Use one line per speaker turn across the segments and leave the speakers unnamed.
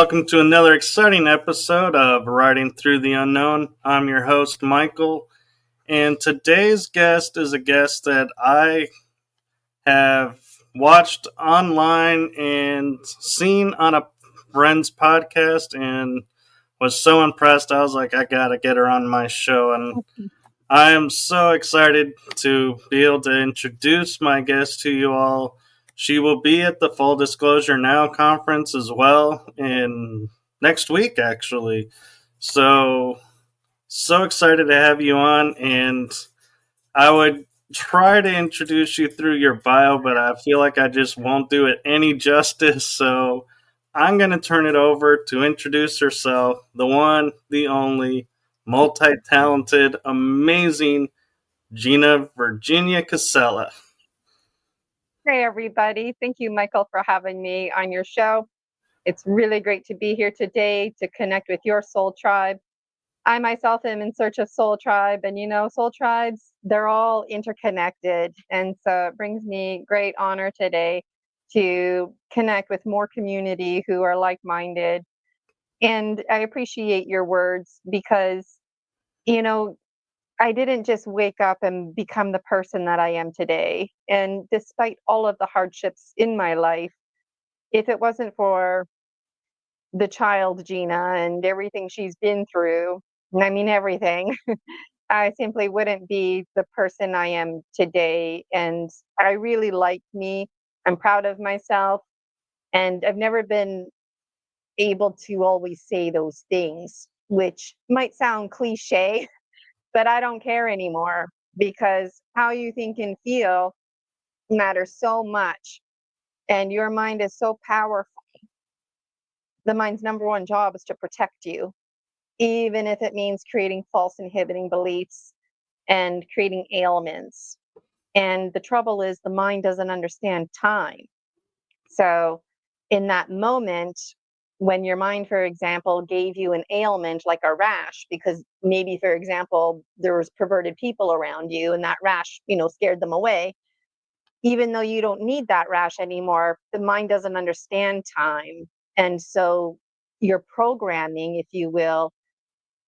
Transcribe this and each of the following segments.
welcome to another exciting episode of Riding Through the Unknown. I'm your host, Michael, and today's guest is a guest that I have watched online and seen on a friend's podcast and was so impressed. I was like, I gotta get her on my show, and I am so excited to be able to introduce my guest to you all. She will be at the Full Disclosure Now conference as well in next week, actually. So excited to have you on, and I would try to introduce you through your bio, but I feel like I just won't do it any justice. So I'm going to turn it over to introduce herself, the one, the only, multi-talented, amazing Gina Virginia Casella.
Hey, everybody. Thank you, Michael, for having me on your show. It's really great to be here today to connect with your soul tribe. I myself am in search of soul tribe, and soul tribes, they're all interconnected. And so it brings me great honor today to connect with more community who are like-minded. And I appreciate your words because, I didn't just wake up and become the person that I am today. And despite all of the hardships in my life, if it wasn't for the child Gina and everything she's been through, and I mean everything, I simply wouldn't be the person I am today. And I really like me. I'm proud of myself. And I've never been able to always say those things, which might sound cliche, but I don't care anymore because how you think and feel matters so much. And your mind is so powerful. The mind's number one job is to protect you, even if it means creating false inhibiting beliefs and creating ailments. And the trouble is the mind doesn't understand time. So in that moment, when your mind, for example, gave you an ailment like a rash, because maybe, for example, there was perverted people around you and that rash, scared them away, even though you don't need that rash anymore, the mind doesn't understand time. And so your programming, if you will,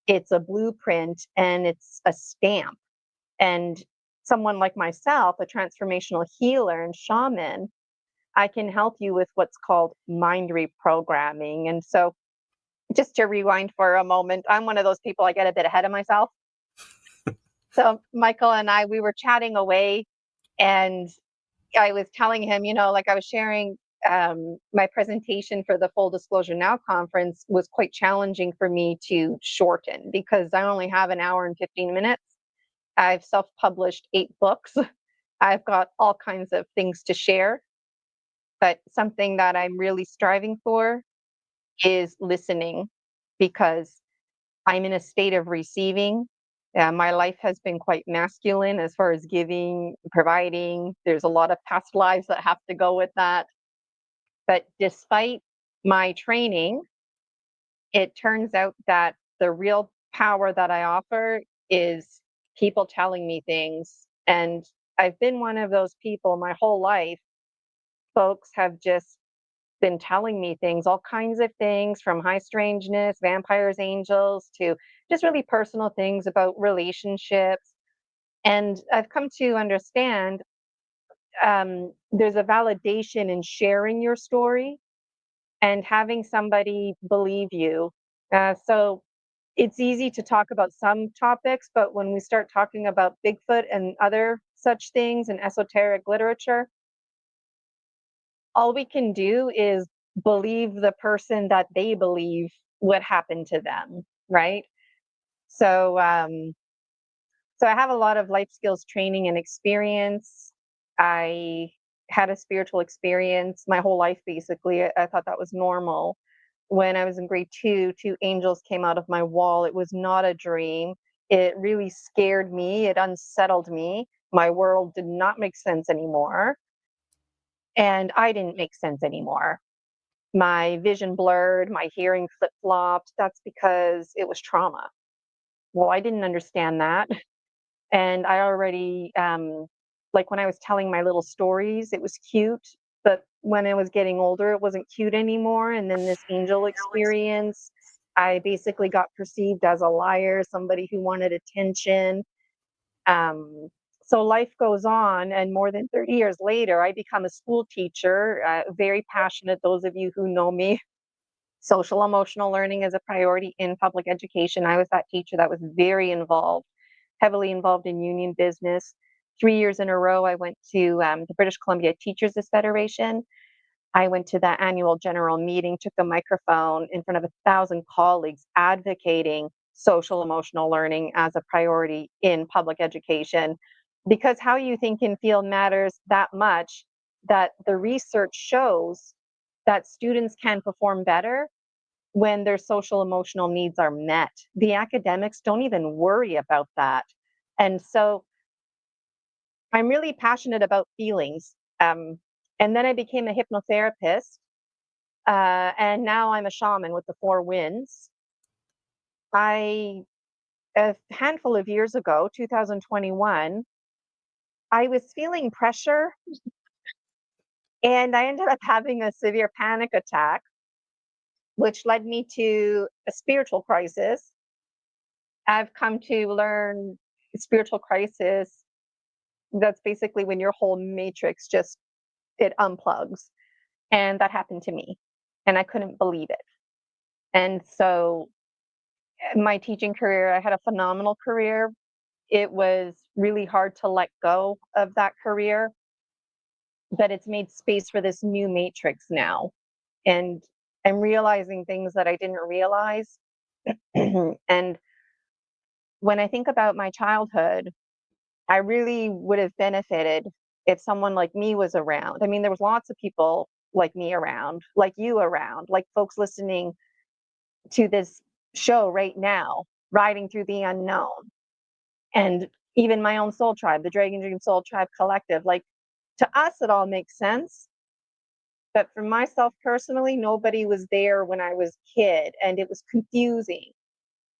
it's a blueprint and it's a stamp. And someone like myself, a transformational healer and shaman, I can help you with what's called mind reprogramming. And so just to rewind for a moment, I'm one of those people, I get a bit ahead of myself. So Michael and I, we were chatting away and I was telling him, like I was sharing my presentation for the Full Disclosure Now conference was quite challenging for me to shorten because I only have an hour and 15 minutes. I've self-published 8 books. I've got all kinds of things to share. But something that I'm really striving for is listening because I'm in a state of receiving. My life has been quite masculine as far as giving, providing. There's a lot of past lives that have to go with that. But despite my training, it turns out that the real power that I offer is people telling me things. And I've been one of those people my whole life. Folks have just been telling me things, all kinds of things from high strangeness, vampires, angels, to just really personal things about relationships. And I've come to understand there's a validation in sharing your story and having somebody believe you. So it's easy to talk about some topics, but when we start talking about Bigfoot and other such things in esoteric literature, all we can do is believe the person that they believe what happened to them, right? So, so I have a lot of life skills training and experience. I had a spiritual experience my whole life, basically. I thought that was normal. When I was in grade 2, 2 angels came out of my wall. It was not a dream. It really scared me. It unsettled me. My world did not make sense anymore. And I didn't make sense anymore. My vision blurred, my hearing flip-flopped. That's because it was trauma. Well, I didn't understand that. And I already, like when I was telling my little stories, it was cute. But when I was getting older, it wasn't cute anymore. And then this angel experience, I basically got perceived as a liar, somebody who wanted attention. So life goes on, and more than 30 years later, I become a school teacher, very passionate. Those of you who know me, social emotional learning is a priority in public education. I was that teacher that was very involved, heavily involved in union business. 3 years in a row, I went to the British Columbia Teachers Federation. I went to that annual general meeting, took the microphone in front of 1,000 colleagues advocating social emotional learning as a priority in public education, because how you think and feel matters that much that the research shows that students can perform better when their social emotional needs are met. The academics don't even worry about that. And so I'm really passionate about feelings. And then I became a hypnotherapist. And now I'm a shaman with the Four Winds. A handful of years ago, 2021, I was feeling pressure and I ended up having a severe panic attack, which led me to a spiritual crisis. I've come to learn spiritual crisis, that's basically when your whole matrix just, it unplugs. And that happened to me. And I couldn't believe it. And so my teaching career, I had a phenomenal career. It was really hard to let go of that career, but it's made space for this new matrix now. And I'm realizing things that I didn't realize. And when I think about my childhood, I really would have benefited if someone like me was around. I mean, there was lots of people like me around, like you around, like folks listening to this show right now, riding through the unknown. And even my own soul tribe, the Dragon Dream Soul Tribe Collective, like, to us, it all makes sense. But for myself personally, nobody was there when I was a kid, and it was confusing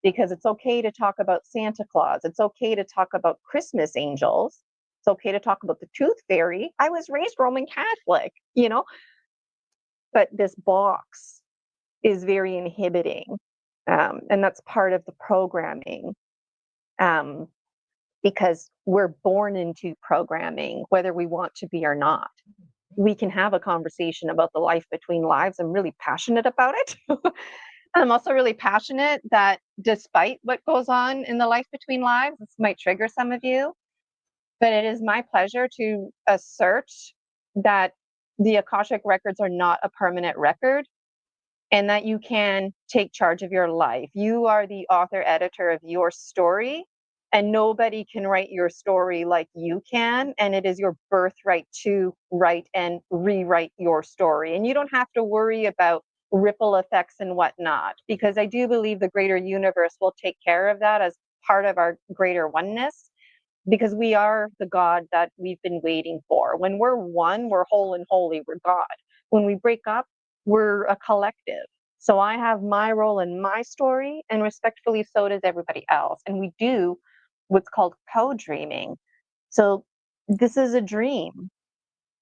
because it's okay to talk about Santa Claus. It's okay to talk about Christmas angels. It's okay to talk about the tooth fairy. I was raised Roman Catholic, but this box is very inhibiting. And that's part of the programming. Because we're born into programming, whether we want to be or not. We can have a conversation about the life between lives. I'm really passionate about it. I'm also really passionate that despite what goes on in the life between lives, this might trigger some of you, but it is my pleasure to assert that the Akashic records are not a permanent record and that you can take charge of your life. You are the author, editor of your story, and nobody can write your story like you can. And it is your birthright to write and rewrite your story. And you don't have to worry about ripple effects and whatnot, because I do believe the greater universe will take care of that as part of our greater oneness, because we are the God that we've been waiting for. When we're one, we're whole and holy, we're God. When we break up, we're a collective. So I have my role in my story, and respectfully, so does everybody else. And we do what's called co-dreaming. So this is a dream,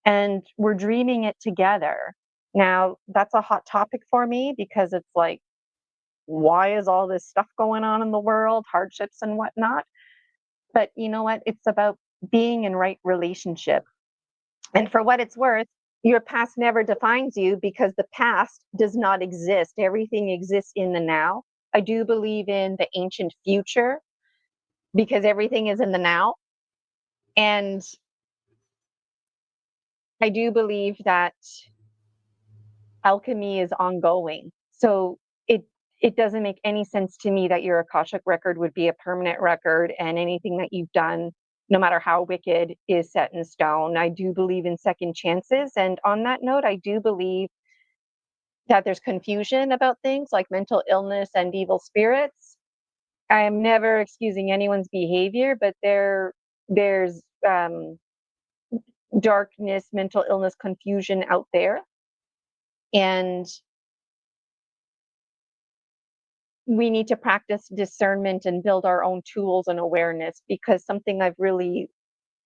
and we're dreaming it together. Now, that's a hot topic for me because it's like, why is all this stuff going on in the world, hardships and whatnot? But you know what? It's about being in right relationship. And for what it's worth, your past never defines you because the past does not exist. Everything exists in the now. I do believe in the ancient future because everything is in the now. And I do believe that alchemy is ongoing. So it doesn't make any sense to me that your Akashic record would be a permanent record, and anything that you've done, no matter how wicked, is set in stone. I do believe in second chances. And on that note, I do believe that there's confusion about things like mental illness and evil spirits. I am never excusing anyone's behavior, but there's darkness, mental illness, confusion out there. And we need to practice discernment and build our own tools and awareness, because something I've really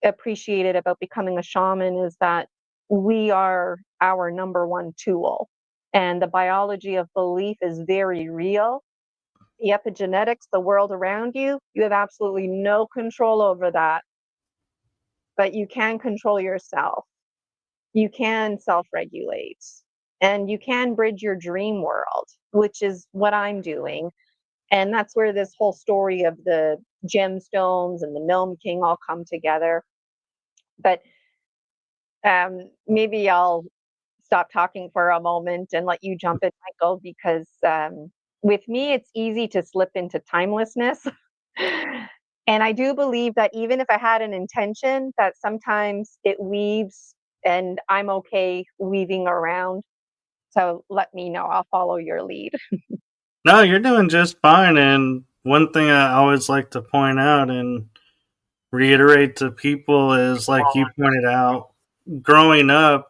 appreciated about becoming a shaman is that we are our number one tool. And the biology of belief is very real. The epigenetics, the world around you, you have absolutely no control over that. But you can control yourself. You can self-regulate. And you can bridge your dream world, which is what I'm doing. And that's where this whole story of the gemstones and the Gnome King all come together. But maybe I'll stop talking for a moment and let you jump in, Michael, because with me, it's easy to slip into timelessness. And I do believe that even if I had an intention, that sometimes it weaves, and I'm okay weaving around. So let me know. I'll follow your lead.
No, you're doing just fine. And one thing I always like to point out and reiterate to people is, like you pointed out, growing up,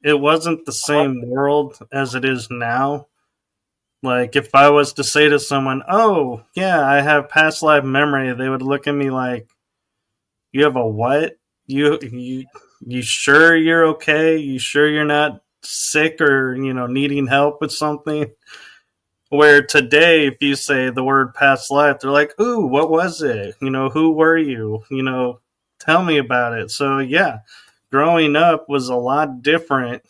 it wasn't the same world as it is now. Like, if I was to say to someone, "Oh, yeah, I have past life memory," they would look at me like, "You have a what? You sure you're okay? You sure you're not sick or needing help with something?" Where today, if you say the word past life, they're like, "Ooh, what was it? Who were you? Tell me about it." So yeah, growing up was a lot different.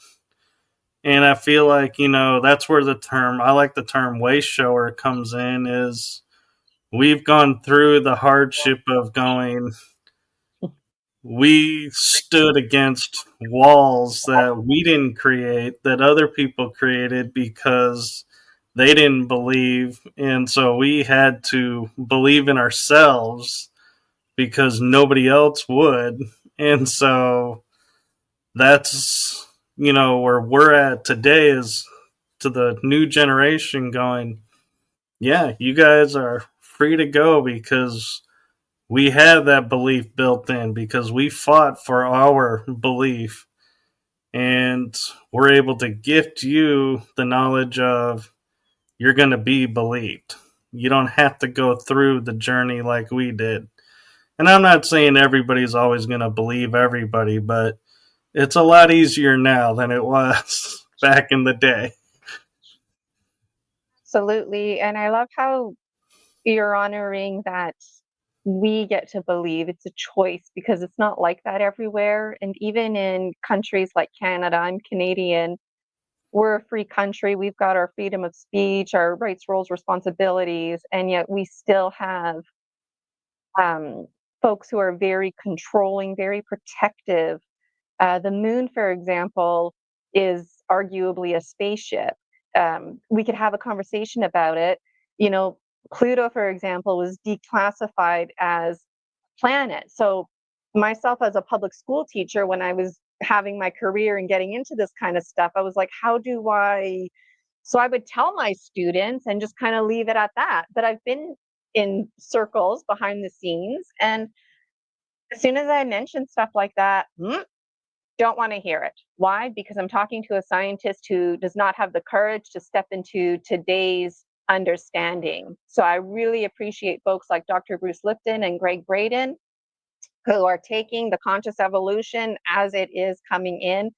And I feel like, that's where I like the term way shower comes in, is we've gone through the hardship of going, we stood against walls that we didn't create, that other people created because they didn't believe. And so we had to believe in ourselves because nobody else would. And so that's, where we're at today, is to the new generation going, yeah, you guys are free to go because we have that belief built in, because we fought for our belief, and we're able to gift you the knowledge of, you're going to be believed. You don't have to go through the journey like we did. And I'm not saying everybody's always going to believe everybody, but it's a lot easier now than it was back in the day.
Absolutely. And I love how you're honoring that we get to believe. It's a choice, because it's not like that everywhere. And even in countries like Canada, I'm Canadian, we're a free country. We've got our freedom of speech, our rights, roles, responsibilities, and yet we still have um, folks who are very controlling, very protective. The moon, for example, is arguably a spaceship. We could have a conversation about it. You know, Pluto, for example, was declassified as planet. So, myself as a public school teacher, when I was having my career and getting into this kind of stuff, I was like, how do I? So, I would tell my students and just kind of leave it at that. But I've been in circles behind the scenes. And as soon as I mentioned stuff like that, don't want to hear it. Why? Because I'm talking to a scientist who does not have the courage to step into today's understanding. So I really appreciate folks like Dr. Bruce Lipton and Greg Braden, who are taking the conscious evolution as it is coming in.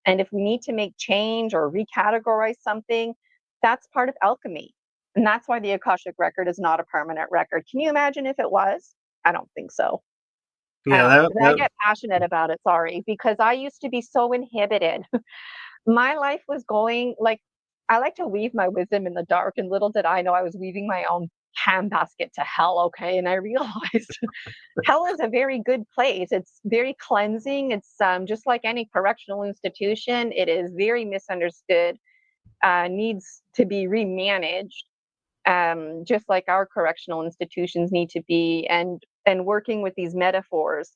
And if we need to make change or recategorize something, that's part of alchemy. And that's why the Akashic record is not a permanent record. Can you imagine if it was? I don't think so.
Yeah, that,
I
that
get passionate about it, sorry, because I used to be so inhibited. My life was going like, I like to weave my wisdom in the dark, and little did I know I was weaving my own handbasket to hell. Okay. And I realized hell is a very good place. It's very cleansing. It's just like any correctional institution, it is very misunderstood, needs to be remanaged, just like our correctional institutions need to be. And working with these metaphors,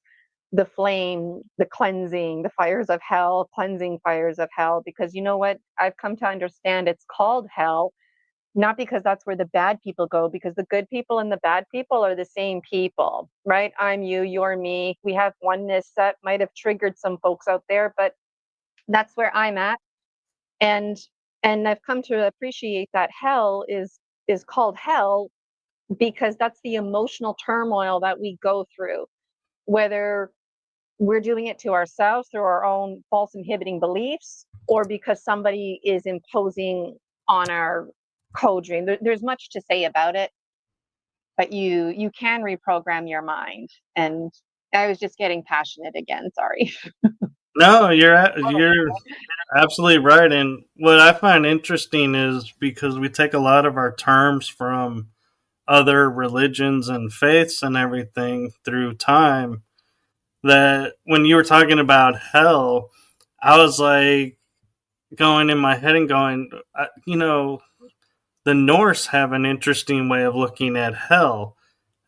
the flame, the cleansing, the fires of hell, cleansing fires of hell, because you know what? I've come to understand it's called hell, not because that's where the bad people go, because the good people and the bad people are the same people, right? I'm you, you're me. We have oneness. That might have triggered some folks out there, but that's where I'm at. And I've come to appreciate that hell is called hell because that's the emotional turmoil that we go through, whether we're doing it to ourselves through our own false inhibiting beliefs, or because somebody is imposing on our co-dream. There's much to say about it, but you can reprogram your mind. And I was just getting passionate again. Sorry.
No, you're absolutely right. And what I find interesting is because we take a lot of our terms from other religions and faiths and everything through time. That when you were talking about hell, I was like going in my head and going, the Norse have an interesting way of looking at hell,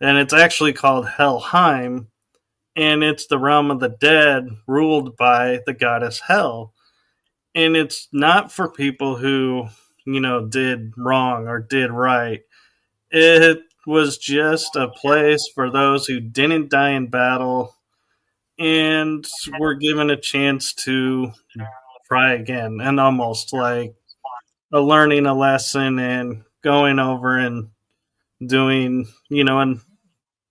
and it's actually called Helheim, and it's the realm of the dead ruled by the goddess Hel. And it's not for people who, did wrong or did right. It was just a place for those who didn't die in battle and were given a chance to try again, and almost like learning a lesson and going over and doing, an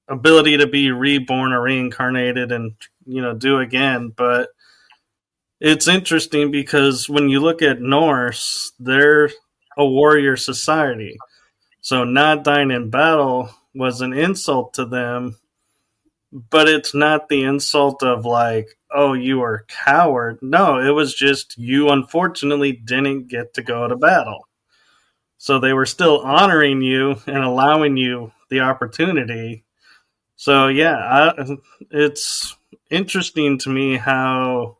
ability to be reborn or reincarnated and, do again. But it's interesting because when you look at Norse, they're a warrior society. So not dying in battle was an insult to them, but it's not the insult of like, oh, you are a coward. No, it was just you unfortunately didn't get to go to battle. So they were still honoring you and allowing you the opportunity. So yeah, it's interesting to me how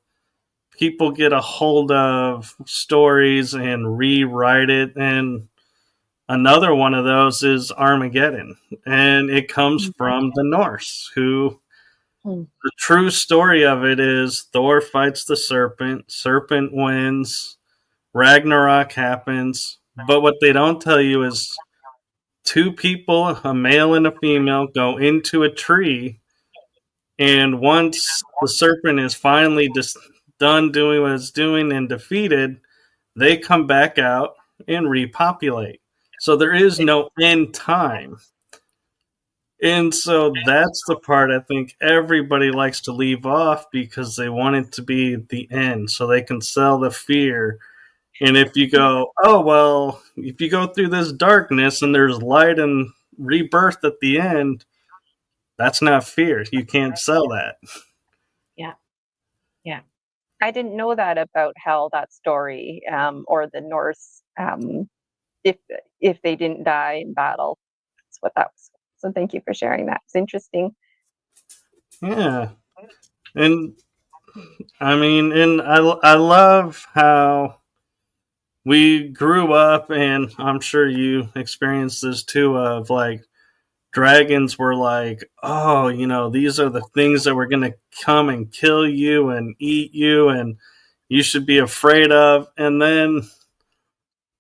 people get a hold of stories and rewrite it. And another one of those is Armageddon, and it comes from the Norse, who the true story of it is Thor fights the serpent, serpent wins, Ragnarok happens. But what they don't tell you is two people, a male and a female, go into a tree, and once the serpent is finally done doing what it's doing and defeated, they come back out and repopulate. So there is no end time. And so that's the part I think everybody likes to leave off because they want it to be the end so they can sell the fear. And if you go, oh, well, if you go through this darkness and there's light and rebirth at the end, that's not fear. You can't sell that.
Yeah. Yeah. I didn't know that about hell, that story, or the Norse, if if they didn't die in battle. That's what that was. So thank you for sharing that. It's interesting.
Yeah. And I mean, and I love how we grew up, and I'm sure you experienced this too, of like dragons were like, oh, these are the things that were going to come and kill you and eat you, and you should be afraid of. And then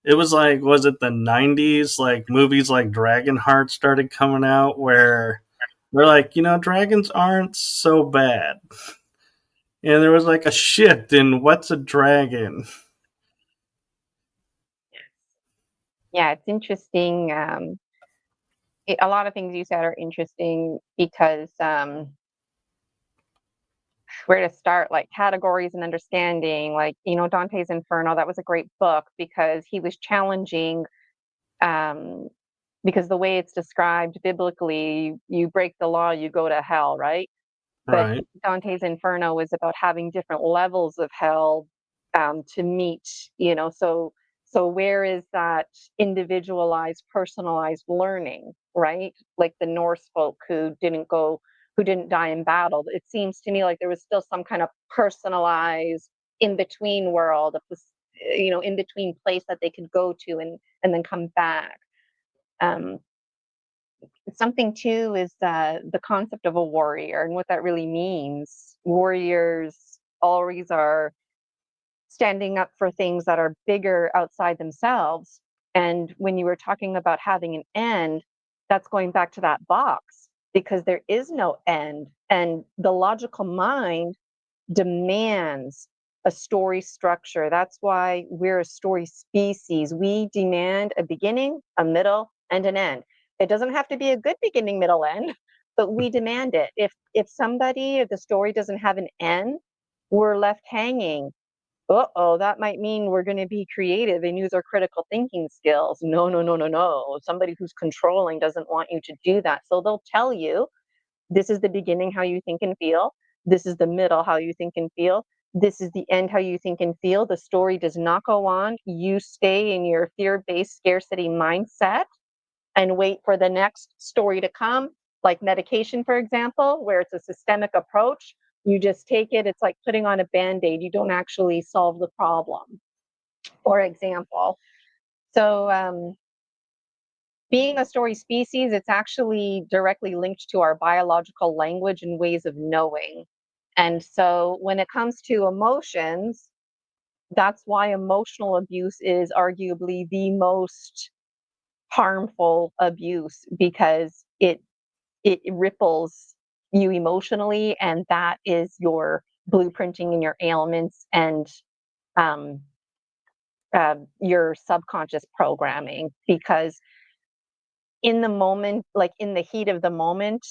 it was like, was it the 90s? Like movies like Dragonheart started coming out where we're like, dragons aren't so bad. And there was like a shift in what's a dragon.
Yeah, it's interesting. A lot of things you said are interesting because where to start, like categories and understanding, like, Dante's Inferno, that was a great book because he was challenging, because the way it's described biblically, you break the law, you go to hell, right? But
Right.
Dante's Inferno is about having different levels of hell, to meet, so where is that individualized, personalized learning, right? Like the Norse folk who didn't die in battle. It seems to me like there was still some kind of personalized in between world of this, in between place that they could go to and then come back. Um, Something too is the concept of a warrior and what that really means. Warriors always are standing up for things that are bigger outside themselves. And when you were talking about having an end, that's going back to that box because there is no end. And the logical mind demands a story structure. That's why we're a story species. We demand a beginning, a middle, and an end. It doesn't have to be a good beginning, middle, end, but we demand it. If the story doesn't have an end, we're left hanging. That might mean we're going to be creative and use our critical thinking skills. No, no, no, no, no. Somebody who's controlling doesn't want you to do that. So they'll tell you, this is the beginning, how you think and feel. This is the middle, how you think and feel. This is the end, how you think and feel. The story does not go on. You stay in your fear-based scarcity mindset and wait for the next story to come, like medication, for example, where it's a systemic approach. You just take it. It's like putting on a Band-Aid. You don't actually solve the problem, for example. So being a story species, it's actually directly linked to our biological language and ways of knowing. And so when it comes to emotions, that's why emotional abuse is arguably the most harmful abuse, because it ripples you emotionally, and that is your blueprinting and your ailments and um, your subconscious programming. Because in the moment, like in the heat of the moment,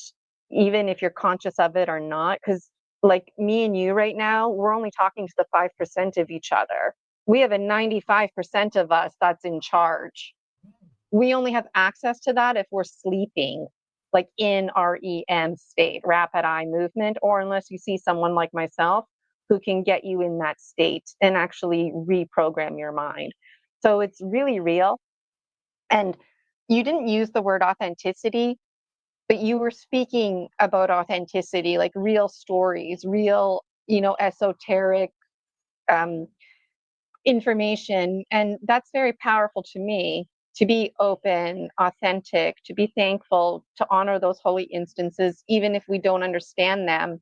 even if you're conscious of it or not, because like me and you right now, we're only talking to the 5% of each other. We have a 95% of us that's in charge. We only have access to that if we're sleeping, like in REM state, rapid eye movement, or unless you see someone like myself who can get you in that state and actually reprogram your mind. So it's really real. And you didn't use the word authenticity, but you were speaking about authenticity, like real stories, real, esoteric information. And that's very powerful to me, to be open, authentic, to be thankful, to honor those holy instances, even if we don't understand them.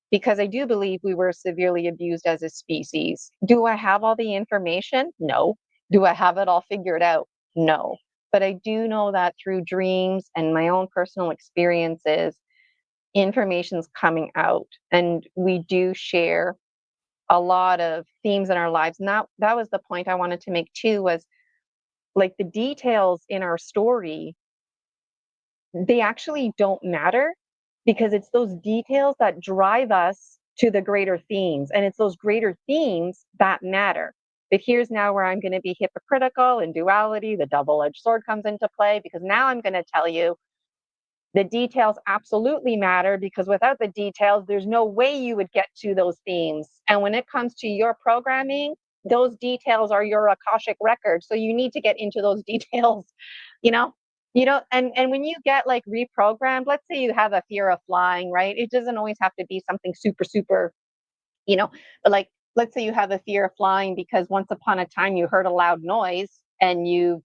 Because I do believe we were severely abused as a species. Do I have all the information? No. Do I have it all figured out? No. But I do know that through dreams and my own personal experiences, information's coming out, and we do share a lot of themes in our lives. And that was the point I wanted to make too, was like the details in our story, they actually don't matter, because it's those details that drive us to the greater themes, and it's those greater themes that matter. But here's now where I'm going to be hypocritical, and duality, the double-edged sword, comes into play, because now I'm going to tell you the details absolutely matter, because without the details, there's no way you would get to those themes. And when it comes to your programming, those details are your Akashic record. So you need to get into those details, you know? And when you get like reprogrammed, let's say you have a fear of flying, right? It doesn't always have to be something super, super, but like, let's say you have a fear of flying because once upon a time you heard a loud noise and you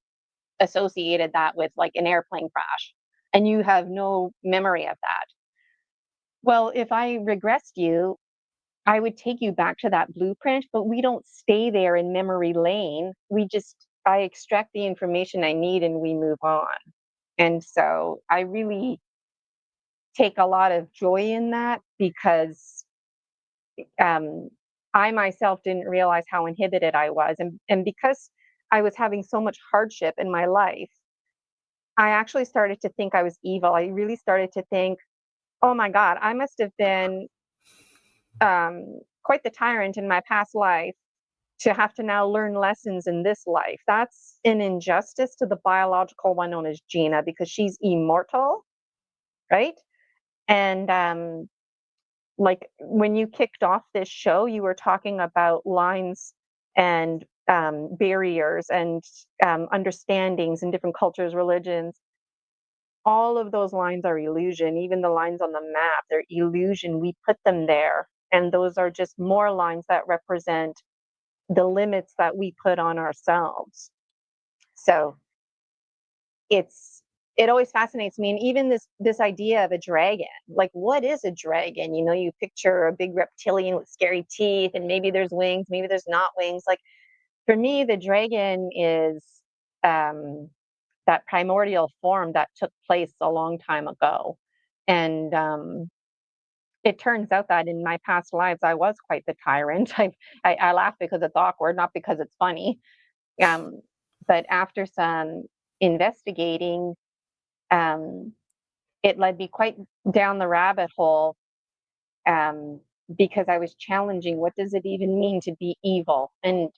associated that with like an airplane crash, and you have no memory of that. Well, if I regressed you, I would take you back to that blueprint, but we don't stay there in memory lane. I extract the information I need and we move on. And so I really take a lot of joy in that, because I myself didn't realize how inhibited I was. And because I was having so much hardship in my life, I actually started to think I was evil. I really started to think, oh my God, I must have been quite the tyrant in my past life to have to now learn lessons in this life. That's an injustice to the biological one known as Gina, because she's immortal, right? And like when you kicked off this show, you were talking about lines and barriers and understandings in different cultures, religions. All of those lines are illusion. Even the lines on the map, they're illusion. We put them there. And those are just more lines that represent the limits that we put on ourselves. So it always fascinates me. And even this idea of a dragon, like what is a dragon? You picture a big reptilian with scary teeth, and maybe there's wings, maybe there's not wings. Like for me, the dragon is that primordial form that took place a long time ago. And it turns out that in my past lives, I was quite the tyrant. I laugh because it's awkward, not because it's funny. But after some investigating, um, it led me quite down the rabbit hole, because I was challenging what does it even mean to be evil. And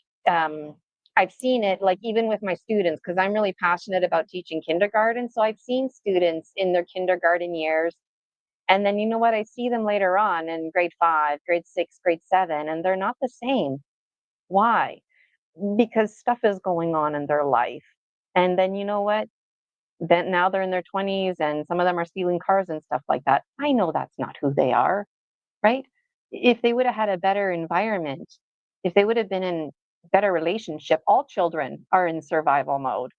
I've seen it, like, even with my students, because I'm really passionate about teaching kindergarten. So I've seen students in their kindergarten years, and then, you know what, I see them later on in grade 5, grade 6, grade 7, and they're not the same. Why? Because stuff is going on in their life. And then, you know what, then now they're in their 20s, and some of them are stealing cars and stuff like that. I know that's not who they are, right? If they would have had a better environment, if they would have been in better relationship, all children are in survival mode.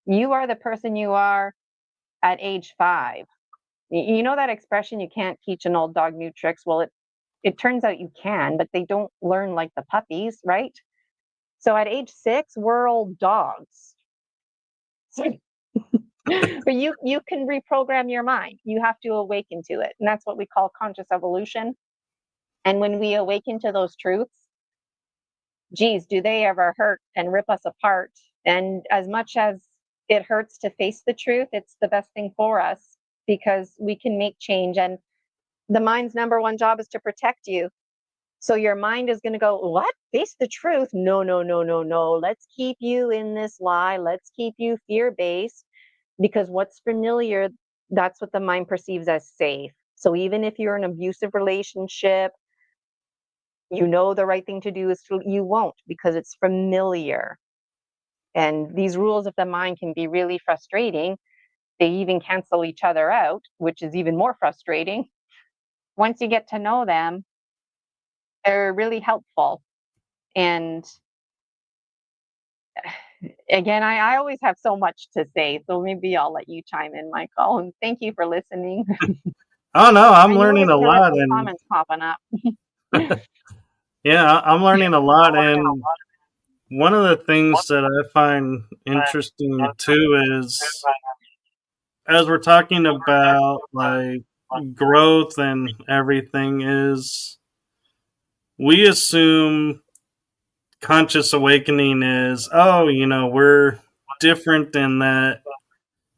You are the person you are at age 5. You know that expression, you can't teach an old dog new tricks? Well, it turns out you can, but they don't learn like the puppies, right? So at age 6, we're old dogs. But you can reprogram your mind. You have to awaken to it. And that's what we call conscious evolution. And when we awaken to those truths, geez, do they ever hurt and rip us apart? And as much as it hurts to face the truth, it's the best thing for us, because we can make change. And the mind's number one job is to protect you. So your mind is going to go, what? Face the truth? No, no, no, no, no. Let's keep you in this lie. Let's keep you fear-based, because what's familiar, that's what the mind perceives as safe. So even if you're in an abusive relationship, you know the right thing to do is you won't, because it's familiar. And these rules of the mind can be really frustrating. They even cancel each other out, which is even more frustrating. Once you get to know them, they're really helpful. And again, I always have so much to say, so maybe I'll let you chime in, Michael. And thank you for listening.
Oh no, I'm
And you always
learning a
hear
lot,
those
and
comments popping up.
yeah, I'm learning a lot. And one of the things that I find interesting too is, as we're talking about like growth and everything, is we assume conscious awakening is, oh, we're different in that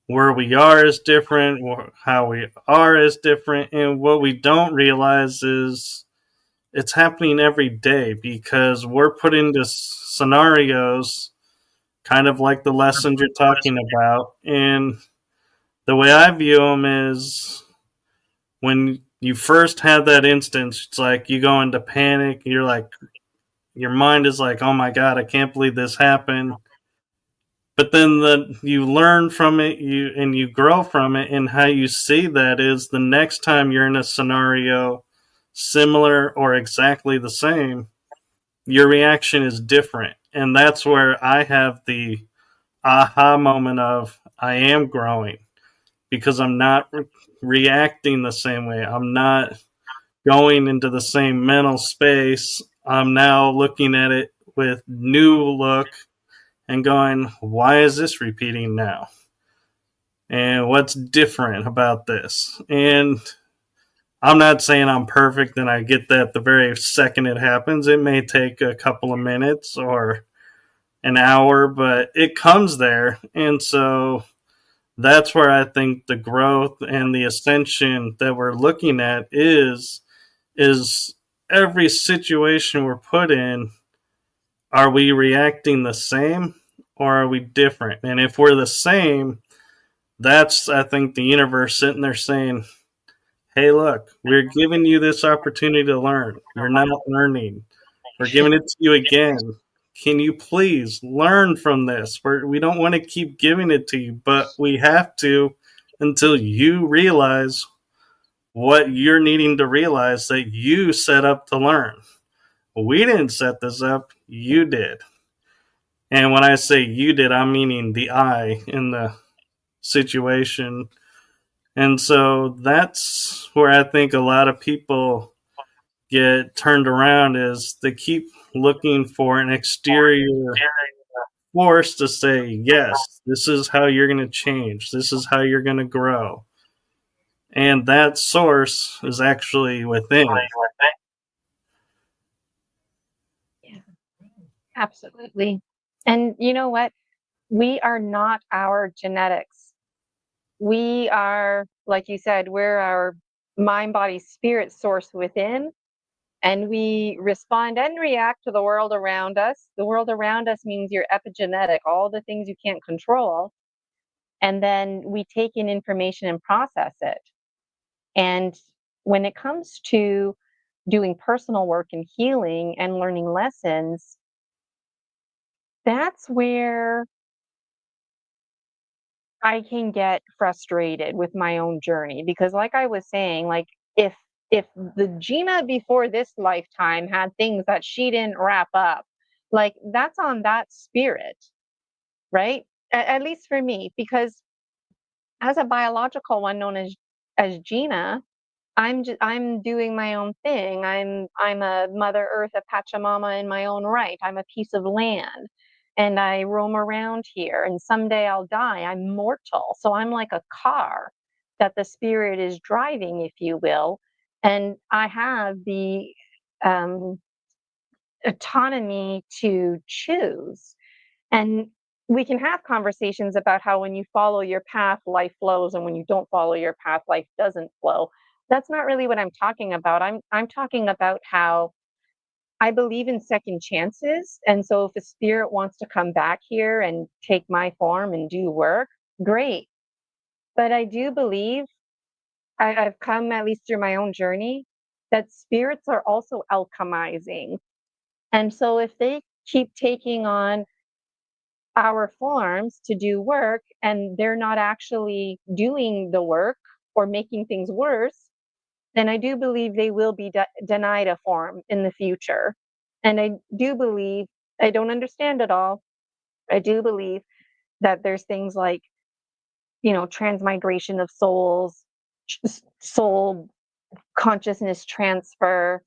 where we are is different, how we are is different. And what we don't realize is it's happening every day, because we're put into scenarios kind of like the lessons you're talking about. And the way I view them is, when you first have that instance, it's like you go into panic. You're like, your mind is like, oh my God, I can't believe this happened. But then you learn from it, you grow from it. And how you see that is, the next time you're in a scenario similar or exactly the same, your reaction is different. And that's where I have the aha moment of, I am growing, because I'm not reacting the same way. I'm not going into the same mental space. I'm now looking at it with new look and going, why is this repeating now? And what's different about this? And I'm not saying I'm perfect and I get that the very second it happens. It may take a couple of minutes or an hour, but it comes there. And so that's where I think the growth and the ascension that we're looking at is every situation we're put in, are we reacting the same or are we different? And if we're the same, that's, I think, the universe sitting there saying, hey, look, we're giving you this opportunity to learn. You're not learning. We're giving it to you again. Can you please learn from this? We don't want to keep giving it to you, but we have to, until you realize what you're needing to realize, that you set up to learn. We didn't set this up, you did. And when I say you did, I'm meaning the I in the situation. And so that's where I think a lot of people get turned around, is they keep looking for an exterior force to say, yes, this is how you're going to change. This is how you're going to grow. And that source is actually within.
Yeah, absolutely. And you know what? We are not our genetics. We are like you said, we're our mind, body, spirit source within, and we respond and react to the world around us. The world around us means your epigenetic, all the things you can't control. And then we take in information and process it. And when it comes to doing personal work and healing and learning lessons, that's where I can get frustrated with my own journey, because like I was saying, like if the Gina before this lifetime had things that she didn't wrap up, like that's on that spirit, right? At least for me, because as a biological one known as Gina, I'm doing my own thing. I'm a Mother Earth, a Pachamama in my own right. I'm a piece of land, and I roam around here. And someday I'll die. I'm mortal, so I'm like a car that the spirit is driving, if you will. And I have the um, autonomy to choose. And we can have conversations about how when you follow your path, life flows, and when you don't follow your path, life doesn't flow. That's not really what I'm talking about. I'm talking about how I believe in second chances. And so if a spirit wants to come back here and take my form and do work, great. But I do believe I've come, at least through my own journey, that spirits are also alchemizing. And so if they keep taking on our forms to do work and they're not actually doing the work or making things worse, then I do believe they will be denied a form in the future. And I do believe, I don't understand it all. I do believe that there's things like, transmigration of souls, soul consciousness transfer.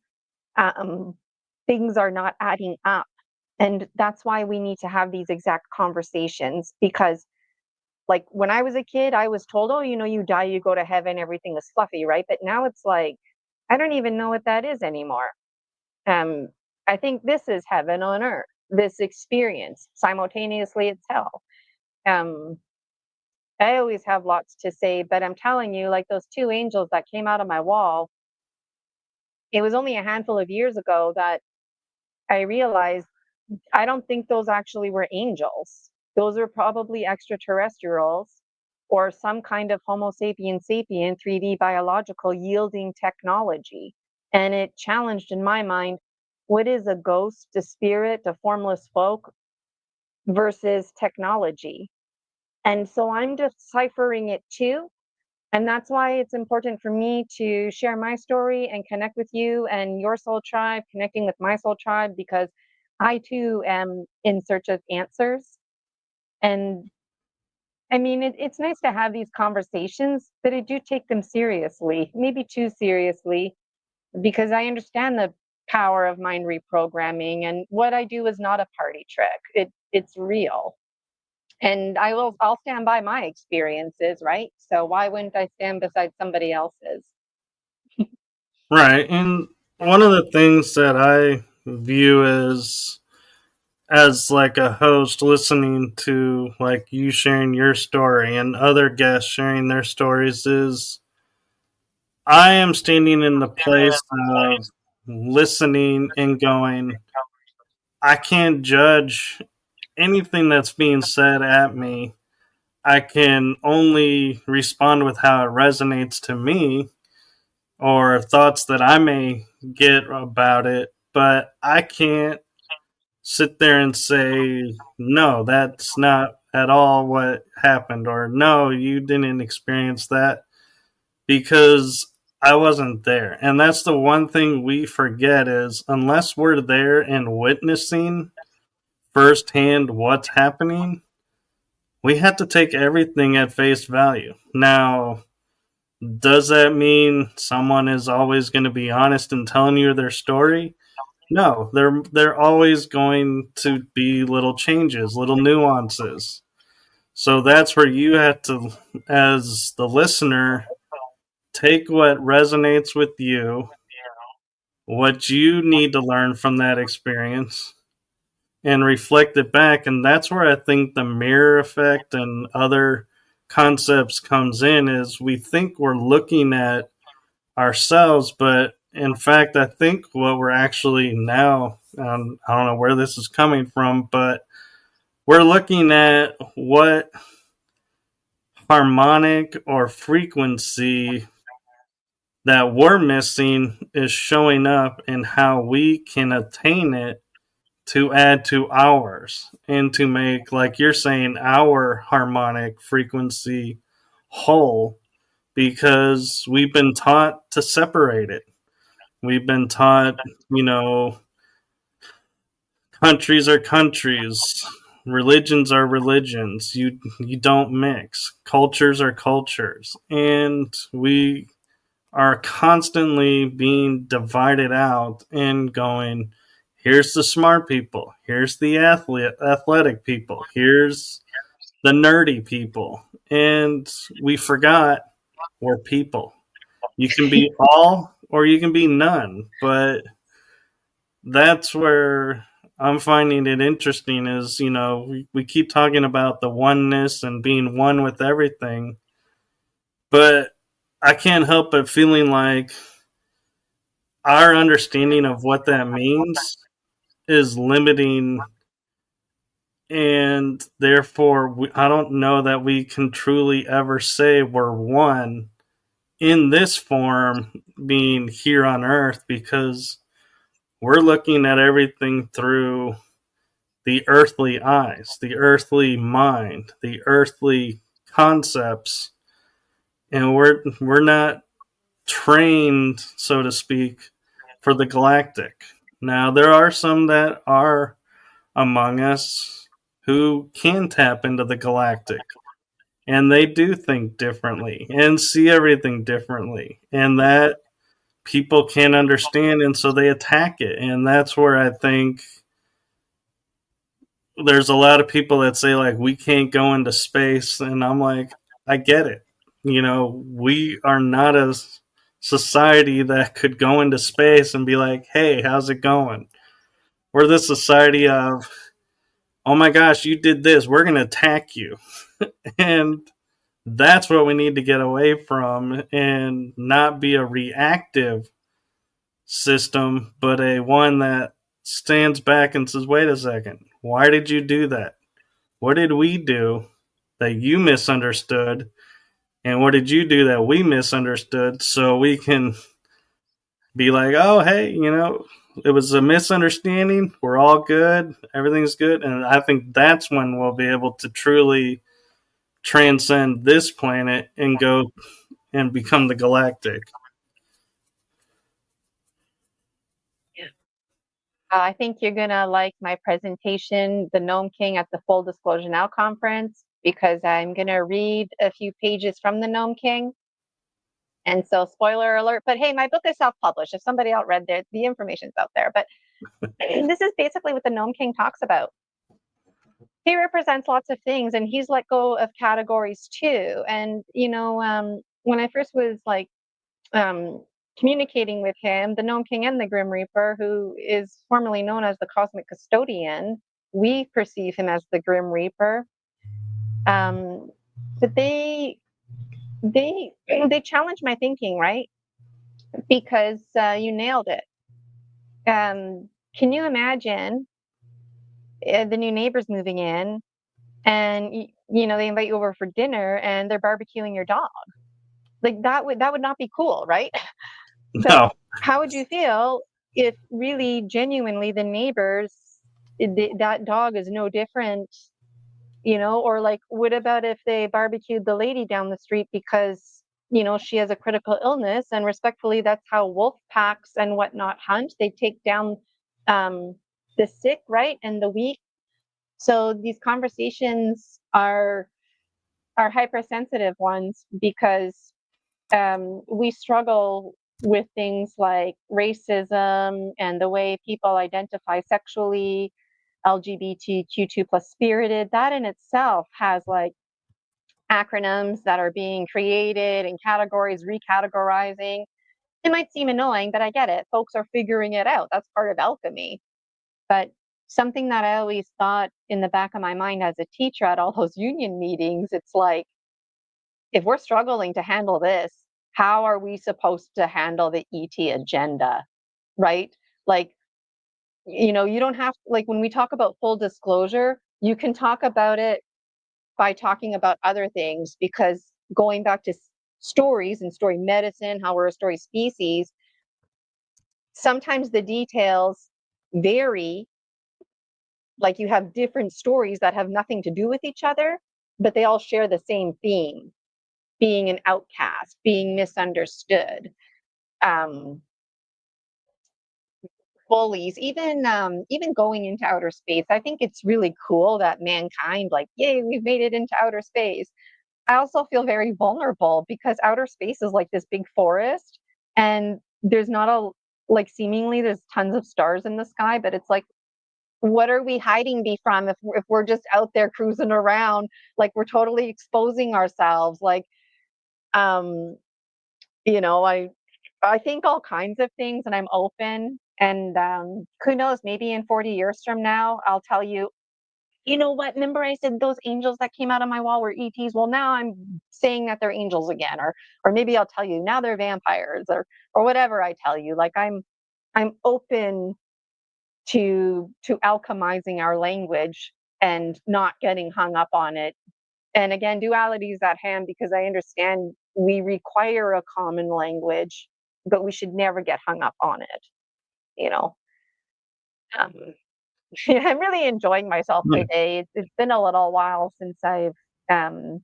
Um, Things are not adding up. And that's why we need to have these exact conversations, because like when I was a kid, I was told, oh, you die, you go to heaven, everything is fluffy, right? But now it's like, I don't even know what that is anymore. Um, I think this is heaven on earth, this experience. Simultaneously, it's hell. Um, I always have lots to say, but I'm telling you, like those two angels that came out of my wall, it was only a handful of years ago that I realized I don't think those actually were angels. Those were probably extraterrestrials or some kind of Homo sapien sapien 3D biological yielding technology. And it challenged in my mind, what is a ghost, a spirit, a formless folk versus technology? And so I'm deciphering it too. And that's why it's important for me to share my story and connect with you and your soul tribe, connecting with my soul tribe, because I too am in search of answers. And I mean, it's nice to have these conversations, but I do take them seriously, maybe too seriously, because I understand the power of mind reprogramming. And what I do is not a party trick. It's real. And I'll stand by my experiences, right? So why wouldn't I stand beside somebody else's?
Right. And one of the things that I view as like a host listening to like you sharing your story and other guests sharing their stories is I am standing in the place of listening and going, I can't judge anything that's being said at me. I can only respond with how it resonates to me or thoughts that I may get about it, but I can't sit there and say, no, that's not at all what happened, or no, you didn't experience that because I wasn't there. And that's the one thing we forget is unless we're there and witnessing firsthand what's happening, we have to take everything at face value. Now, does that mean someone is always going to be honest and telling you their story? No, they're always going to be little changes, little nuances. So that's where you have to, as the listener, take what resonates with you, what you need to learn from that experience, and reflect it back. And that's where I think the mirror effect and other concepts comes in is we think we're looking at ourselves, but in fact, I think what we're actually now, I don't know where this is coming from, but we're looking at what harmonic or frequency that we're missing is showing up and how we can attain it to add to ours and to make, like you're saying, our harmonic frequency whole, because we've been taught to separate it. We've been taught, you know, countries are countries, religions are religions. You don't mix. Cultures are cultures, and we are constantly being divided out and going, here's the smart people, here's the athletic people, here's the nerdy people, and we forgot we're people. You can be all or you can be none, but that's where I'm finding it interesting is, we keep talking about the oneness and being one with everything, but I can't help but feeling like our understanding of what that means is limiting, and therefore I don't know that we can truly ever say we're one in this form being here on earth, because we're looking at everything through the earthly eyes, the earthly mind, the earthly concepts, and we're not trained, so to speak, for the galactic. Now, there are some that are among us who can tap into the galactic, and they do think differently and see everything differently, and that people can't understand, and so they attack it. And that's where I think there's a lot of people that say, like, we can't go into space, and I'm like, I get it. We are not a society that could go into space and be like, hey, how's it going? We're the society of, oh my gosh, you did this, we're going to attack you. And that's what we need to get away from, and not be a reactive system, but a one that stands back and says, wait a second, why did you do that? What did we do that you misunderstood? And what did you do that we misunderstood? So we can be like, oh, hey, it was a misunderstanding. We're all good. Everything's good. And I think that's when we'll be able to truly transcend this planet and go and become the galactic.
I think you're going to like my presentation, The Gnome King at the Full Disclosure Now conference, because I'm going to read a few pages from The Gnome King. And so, spoiler alert, but hey, my book is self-published. If somebody else read it, the information's out there. But this is basically what the Gnome King talks about. He represents lots of things, and he's let go of categories too. And, when I first was communicating with him, the Gnome King and the Grim Reaper, who is formerly known as the Cosmic Custodian, we perceive him as the Grim Reaper. But they challenge my thinking, right? Because you nailed it. Can you imagine the new neighbors moving in, and they invite you over for dinner, and they're barbecuing your dog? Like that would not be cool, right? So
No.
how would you feel if really genuinely the neighbors, that dog is no different, or like, what about if they barbecued the lady down the street because she has a critical illness, and respectfully, that's how wolf packs and whatnot hunt. They take down the sick, right, and the weak. So these conversations are hypersensitive ones, because we struggle with things like racism and the way people identify sexually, LGBTQ2 plus spirited. That in itself has like acronyms that are being created and categories recategorizing. It might seem annoying, but I get it. Folks are figuring it out. That's part of alchemy. But something that I always thought in the back of my mind as a teacher at all those union meetings, it's like, if we're struggling to handle this, how are we supposed to handle the ET agenda, right? Like, you don't have, like, when we talk about full disclosure, you can talk about it by talking about other things, because going back to stories and story medicine, how we're a story species, sometimes the details vary. Like, you have different stories that have nothing to do with each other, but they all share the same theme: being an outcast, being misunderstood, um, bullies, even going into outer space. I think it's really cool that mankind, like, yay, we've made it into outer space. I also feel very vulnerable because outer space is like this big forest, and there's not a like seemingly there's tons of stars in the sky, but it's like, what are we hiding from if we're just out there cruising around? Like, we're totally exposing ourselves. Like, um, you know, I think all kinds of things, and I'm open. And who knows? Maybe in 40 years from now, I'll tell you, you know what? Remember, I said those angels that came out of my wall were ETs. Well, now I'm saying that they're angels again, or maybe I'll tell you now they're vampires, or whatever I tell you. Like, I'm open to alchemizing our language and not getting hung up on it. And again, duality is at hand, because I understand we require a common language, but we should never get hung up on it. You know, um, I'm really enjoying myself today. It's been a little while since I've um,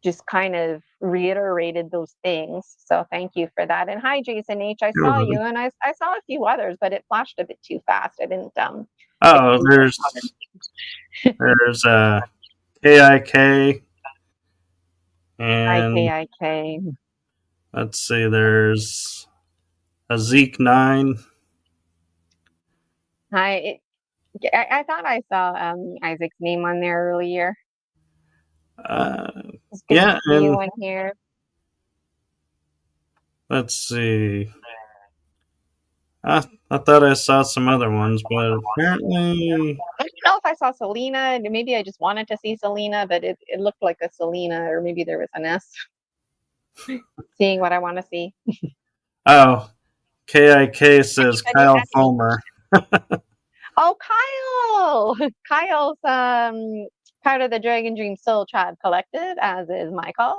just kind of reiterated those things. So thank you for that. And hi, Jason H. I saw you, and I saw a few others, but it flashed a bit too fast. I didn't.
Oh, there's KIK, and
IKIK.
let's see, there's a Zeke 9.
Hi. I thought I saw Isaac's name on there earlier. It's good
Yeah,
to see you
and
in here.
let's see. I thought I saw some other ones, but apparently,
I don't know if I saw Selena. Maybe I just wanted to see Selena, but it looked like a Selena, or maybe there was an S. Seeing what I want to see.
oh, KIK says Kyle Fulmer.
Oh, Kyle! Kyle's part of the Dragon Dream Soul Tribe Collective, as is Michael.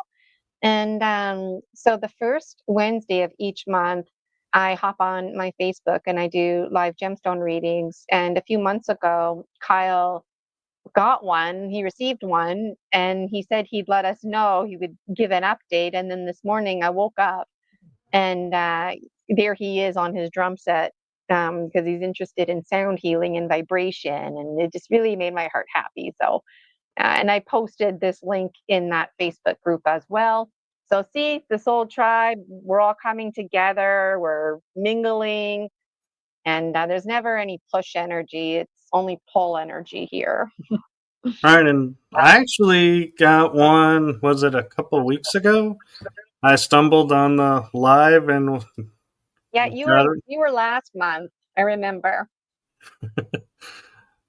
And so the first Wednesday of each month, I hop on my Facebook and I do live gemstone readings. And a few months ago, Kyle got one. He received one, and he said he'd let us know. He would give an update. And then this morning, I woke up, and there he is on his drum set, because he's interested in sound healing and vibration. And it just really made my heart happy. So, and I posted this link in that Facebook group as well. So, see, the Soul Tribe, we're all coming together, we're mingling, and there's never any push energy. It's only pull energy here.
Right, and I actually got one, was it a couple of weeks ago? I stumbled on the live and
Yeah,
got it.
you were last month. I remember.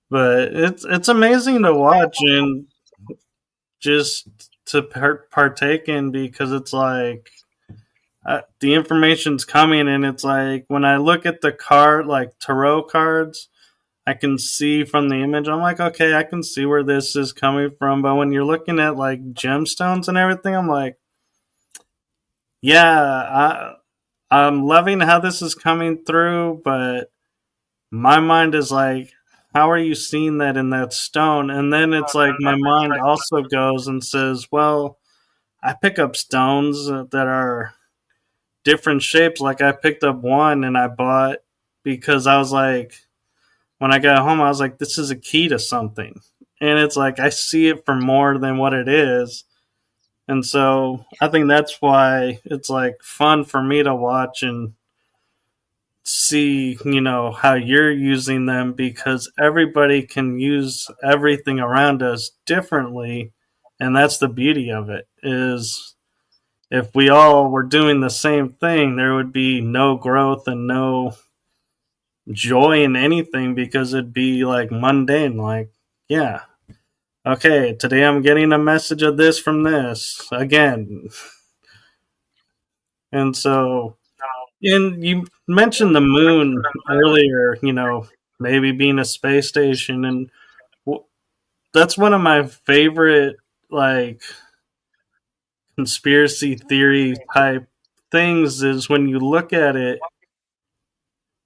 But it's amazing to watch and just to partake in, because it's like the information's coming, and it's like when I look at the card, like tarot cards, I can see from the image. I'm like, okay, I can see where this is coming from. But when you're looking at like gemstones and everything, I'm like, yeah, I'm loving how this is coming through, but my mind is like, how are you seeing that in that stone? And then it's like my mind also goes and says, well, I pick up stones that are different shapes. Like I picked up one and I bought because I was like, when I got home, I was like, this is a key to something. And it's like, I see it for more than what it is. And so I think that's why it's like fun for me to watch and see, how you're using them, because everybody can use everything around us differently. And that's the beauty of it, is if we all were doing the same thing, there would be no growth and no joy in anything, because it'd be like mundane. Like, yeah, okay, today I'm getting a message of this from this again. And so, and you mentioned the moon earlier, maybe being a space station. And that's one of my favorite, like, conspiracy theory type things is when you look at it,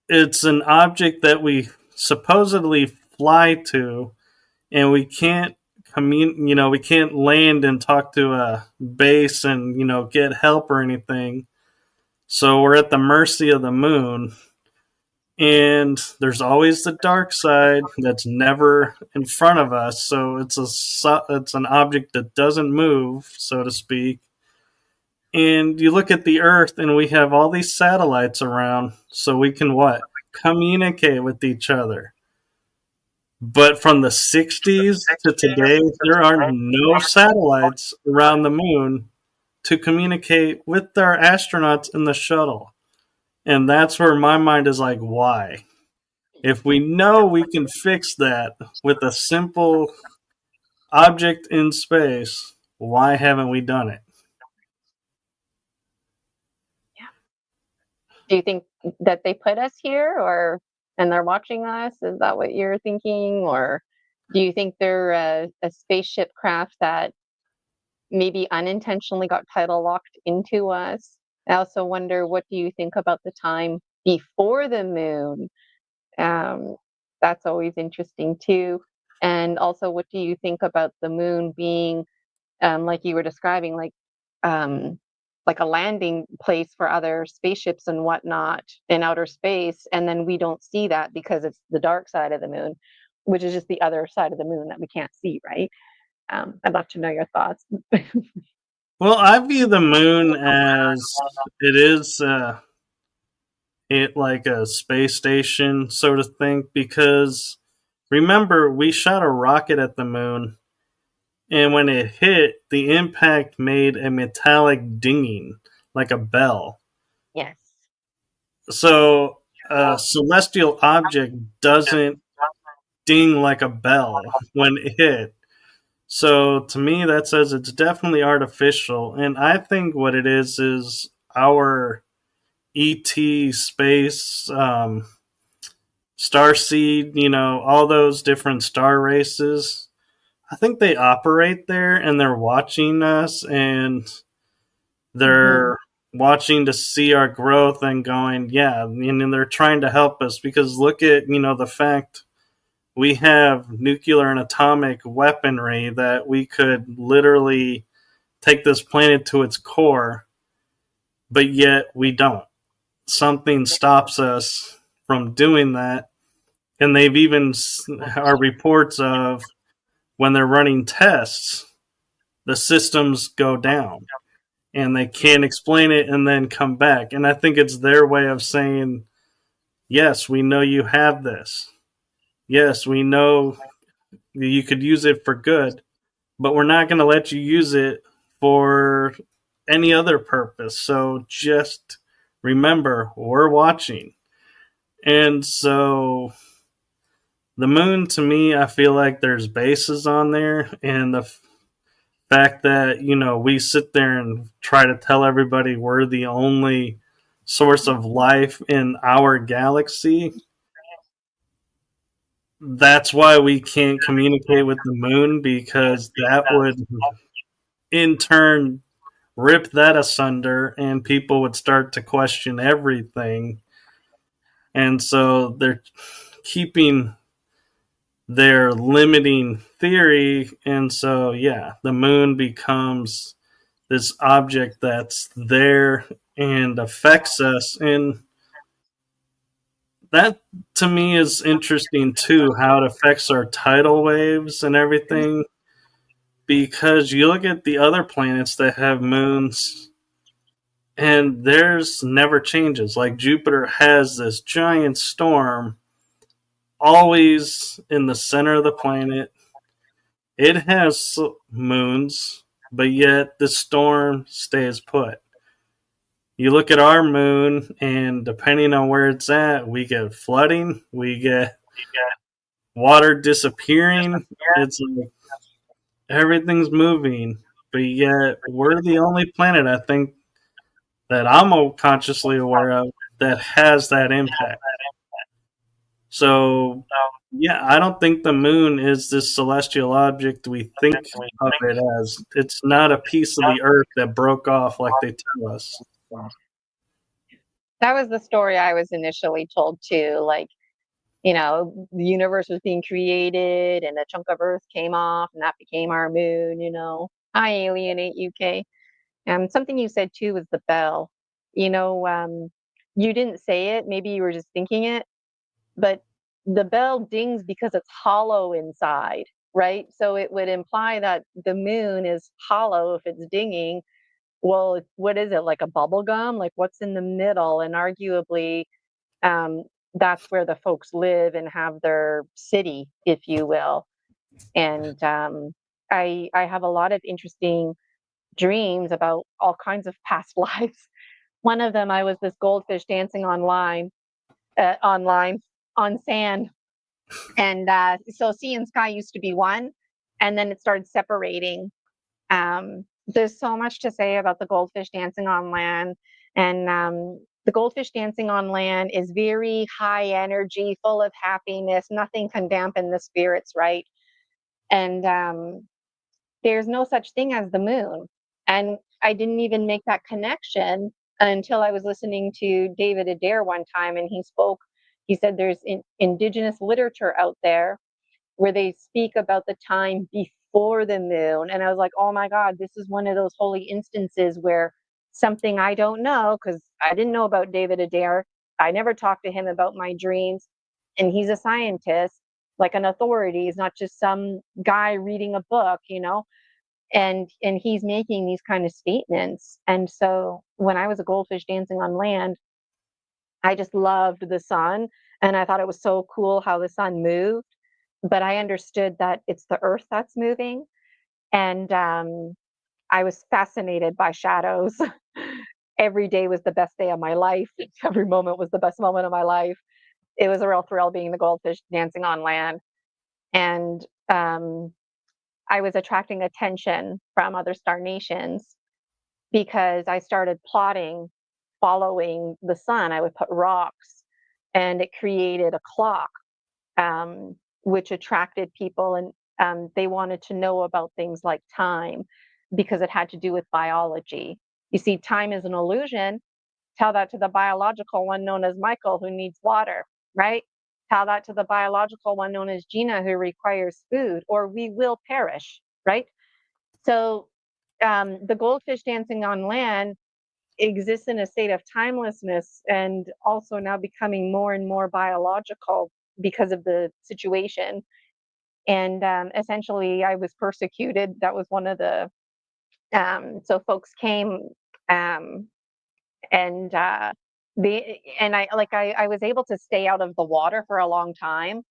it's an object that we supposedly fly to, and we can't we can't land and talk to a base and get help or anything. So we're at the mercy of the moon, and there's always the dark side that's never in front of us. So it's an object that doesn't move, so to speak. And you look at the Earth, and we have all these satellites around, so we can what? Communicate with each other. But from the 60s to today, there are no satellites around the moon to communicate with our astronauts in the shuttle. And that's where my mind is like, why? If we know we can fix that with a simple object in space, why haven't we done it?
Do you think that they put us here, and they're watching us? Is that what you're thinking? Or do you think they're a spaceship craft that maybe unintentionally got tidal locked into us? I also wonder, what do you think about the time before the moon? That's always interesting too. And also, what do you think about the moon being, like you were describing, like a landing place for other spaceships and whatnot in outer space, and then we don't see that because it's the dark side of the moon, which is just the other side of the moon that we can't see, right? I'd love to know your thoughts.
Well, I view the moon as it is like a space station sort of thing, because remember, we shot a rocket at the moon, and when it hit, the impact made a metallic dinging like a bell.
Yes.
So a celestial object doesn't ding like a bell when it hit. So to me, that says it's definitely artificial. And I think what it is our ET space, Starseed, all those different star races. I think they operate there and they're watching us, and they're watching to see our growth and going, yeah, and they're trying to help us, because look at, the fact we have nuclear and atomic weaponry that we could literally take this planet to its core, but yet we don't. Something stops us from doing that. And they've even are reports of when they're running tests, the systems go down and they can't explain it and then come back. And I think it's their way of saying, yes, we know you have this. Yes, we know you could use it for good, but we're not going to let you use it for any other purpose. So just remember, we're watching. And so the moon, to me, I feel like there's bases on there, and the fact that we sit there and try to tell everybody we're the only source of life in our galaxy, that's why we can't communicate with the moon, because that would in turn rip that asunder and people would start to question everything. And so they're keeping their limiting theory, and so yeah, the moon becomes this object that's there and affects us. And that to me is interesting too, how it affects our tidal waves and everything, because you look at the other planets that have moons and theirs never changes. Like Jupiter has this giant storm always in the center of the planet. It has moons, but yet the storm stays put. You look at our moon, and depending on where it's at, we get flooding, we get water disappearing. It's like everything's moving, but yet we're the only planet I think that I'm consciously aware of that has that impact. So, yeah, I don't think the moon is this celestial object we think of it as. It's not a piece of the earth that broke off like they tell us.
That was the story I was initially told too. Like, the universe was being created and a chunk of Earth came off and that became our moon. I alienate UK. Something you said too was the bell. You know, um, you didn't say it, maybe you were just thinking it, but the bell dings because it's hollow inside, right? So it would imply that the moon is hollow if it's dinging. Well, what is it, like a bubble gum? Like what's in the middle? And arguably, um, that's where the folks live and have their city, if you will. And I have a lot of interesting dreams about all kinds of past lives. One of them, I was this goldfish dancing online on sand, and so sea and sky used to be one, and then it started separating. There's so much to say about the goldfish dancing on land, and the goldfish dancing on land is very high energy, full of happiness. Nothing can dampen the spirits, right? And there's no such thing as the moon. And I didn't even make that connection until I was listening to David Adair one time, and he spoke. He said there's indigenous literature out there where they speak about the time before the moon. And I was like, oh my God, this is one of those holy instances where something I don't know, because I didn't know about David Adair. I never talked to him about my dreams. And he's a scientist, like an authority. He's not just some guy reading a book. And he's making these kind of statements. And so when I was a goldfish dancing on land, I just loved the sun, and I thought it was so cool how the sun moved. But I understood that it's the earth that's moving, and I was fascinated by shadows. Every day was the best day of my life. Every moment was the best moment of my life. It was a real thrill being the goldfish dancing on land, and I was attracting attention from other star nations because I started plotting following the sun. I would put rocks, and it created a clock, which attracted people, and they wanted to know about things like time because it had to do with biology. You see, time is an illusion. Tell that to the biological one known as Michael, who needs water, right? Tell that to the biological one known as Gina, who requires food, or we will perish, right? So the goldfish dancing on land exists in a state of timelessness and also now becoming more and more biological because of the situation. And essentially, I was persecuted. That was one of the so folks came, um, and I was able to stay out of the water for a long time,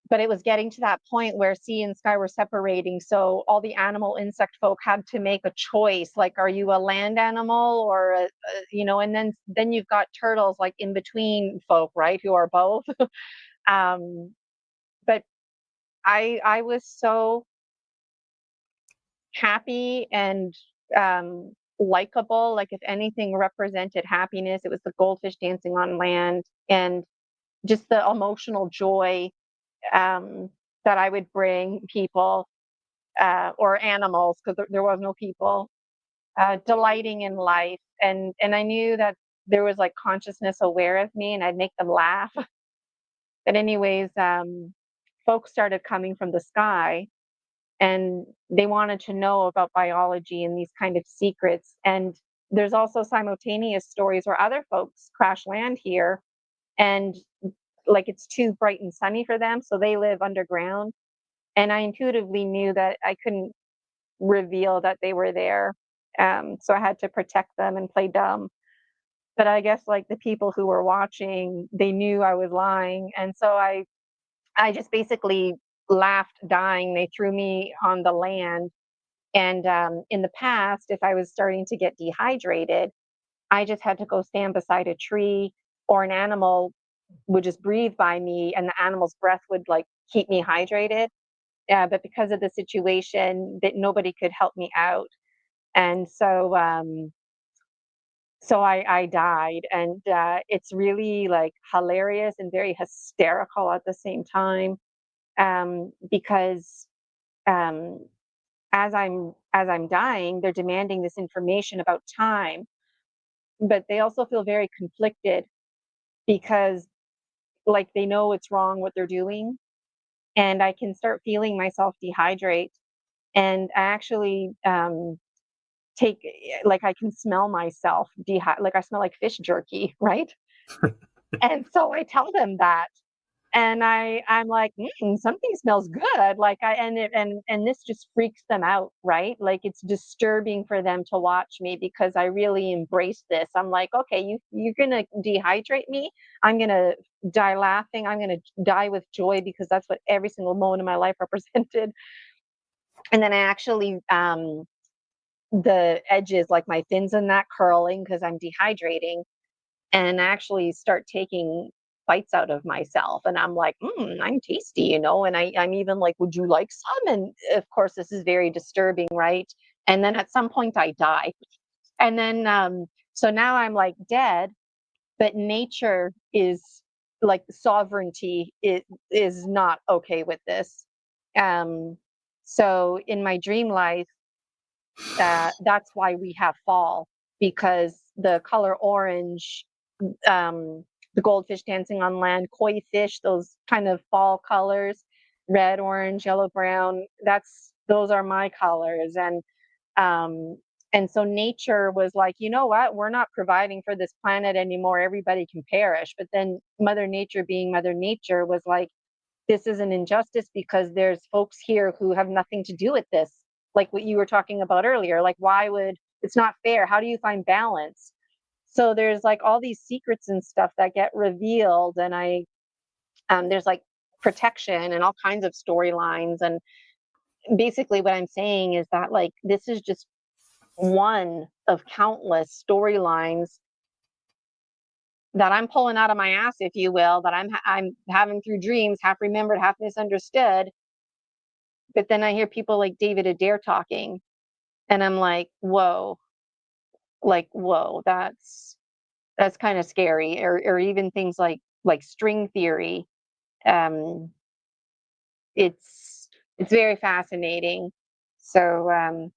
but it was getting to that point where sea and sky were separating. So all the animal insect folk had to make a choice, like, are you a land animal or and then you've got turtles like in between folk, right, who are both. um, but I was so happy and likable. Like if anything represented happiness, it was the goldfish dancing on land, and just the emotional joy um, that I would bring people or animals, because there was no people, delighting in life. And I knew that there was like consciousness aware of me, and I'd make them laugh. But anyways, folks started coming from the sky, and they wanted to know about biology and these kind of secrets. And there's also simultaneous stories where other folks crash land here, and like it's too bright and sunny for them, so they live underground. And I intuitively knew that I couldn't reveal that they were there. So I had to protect them and play dumb. But I guess like the people who were watching, they knew I was lying. And so I just basically laughed, dying. They threw me on the land. And in the past, if I was starting to get dehydrated, I just had to go stand beside a tree, or an animal would just breathe by me, and the animal's breath would like keep me hydrated. but because of the situation, that nobody could help me out. And so I died, and it's really like hilarious and very hysterical at the same time, because um, as I'm dying, they're demanding this information about time, but they also feel very conflicted because like they know it's wrong what they're doing, and I can start feeling myself dehydrate, and I actually take like I can smell myself like I smell like fish jerky, right? And so I tell them that, and I'm like, something smells good. Like and this just freaks them out, right? Like it's disturbing for them to watch me because I really embrace this. I'm like, okay, you're gonna dehydrate me. I'm gonna die laughing. I'm gonna die with joy because that's what every single moment of my life represented. And then I actually the edges, like my fins and that curling because I'm dehydrating, and I actually start taking bites out of myself, and I'm like, I'm tasty, and I'm even like, would you like some? And of course this is very disturbing, right? And then at some point I die, and then so now I'm like dead, but nature is like sovereignty is not okay with this. um so in my dream life, that's why we have fall, because the color orange, um, the goldfish dancing on land, koi fish, those kind of fall colors, red, orange, yellow, brown. Those are my colors, um, and so nature was like, you know what? We're not providing for this planet anymore. Everybody can perish. But then Mother Nature, being Mother Nature, was like, this is an injustice because there's folks here who have nothing to do with this. Like what you were talking about earlier. Like, why would it's not fair? How do you find balance? So there's like all these secrets and stuff that get revealed, and there's like protection and all kinds of storylines. And basically what I'm saying is that like this is just one of countless storylines that I'm pulling out of my ass, if you will, that I'm having through dreams, half remembered, half misunderstood. But then I hear people like David Adair talking, and I'm like whoa, that's kind of scary. Or even things like string theory. Um, it's very fascinating. So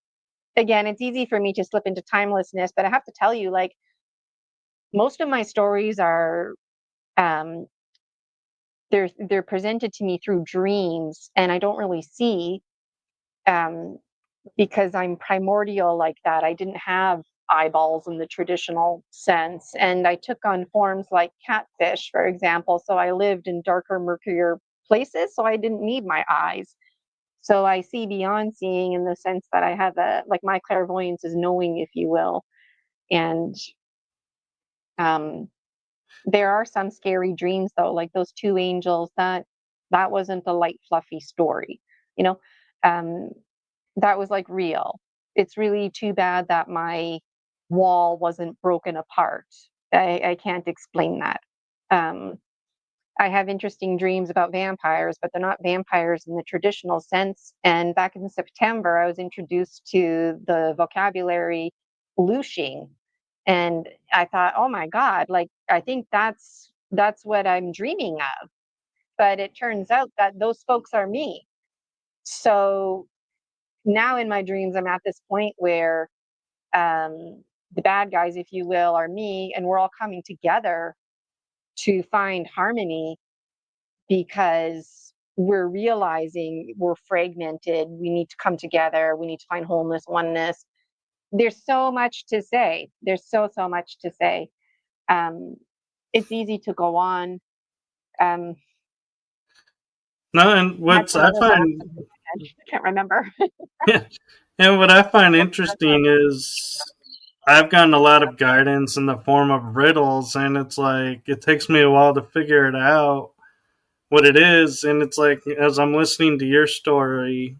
again, it's easy for me to slip into timelessness, but I have to tell you, like most of my stories are um, they're presented to me through dreams, and I don't really see, um, because I'm primordial like that. I didn't have eyeballs in the traditional sense, and I took on forms like catfish, for example. So I lived in darker, murkier places, so I didn't need my eyes. So I see beyond seeing, in the sense that I have my clairvoyance is knowing, if you will. And um, there are some scary dreams though, like those two angels. That wasn't a light, fluffy story, you know. Um, that was like real. It's really too bad that my wall wasn't broken apart. I can't explain that. Um, I have interesting dreams about vampires, but they're not vampires in the traditional sense. And back in September, I was introduced to the vocabulary looshing. And I thought, oh my God, like I think that's what I'm dreaming of. But it turns out that those folks are me. So now in my dreams, I'm at this point where the bad guys, if you will, are me, and we're all coming together to find harmony because we're realizing we're fragmented. We need to come together. We need to find wholeness, oneness. There's so much to say. There's so much to say. Um, it's easy to go on. Um,
No, and what I find,
I can't remember.
yeah, and what I find interesting is I've gotten a lot of guidance in the form of riddles, and it's like it takes me a while to figure it out what it is. And it's like as I'm listening to your story,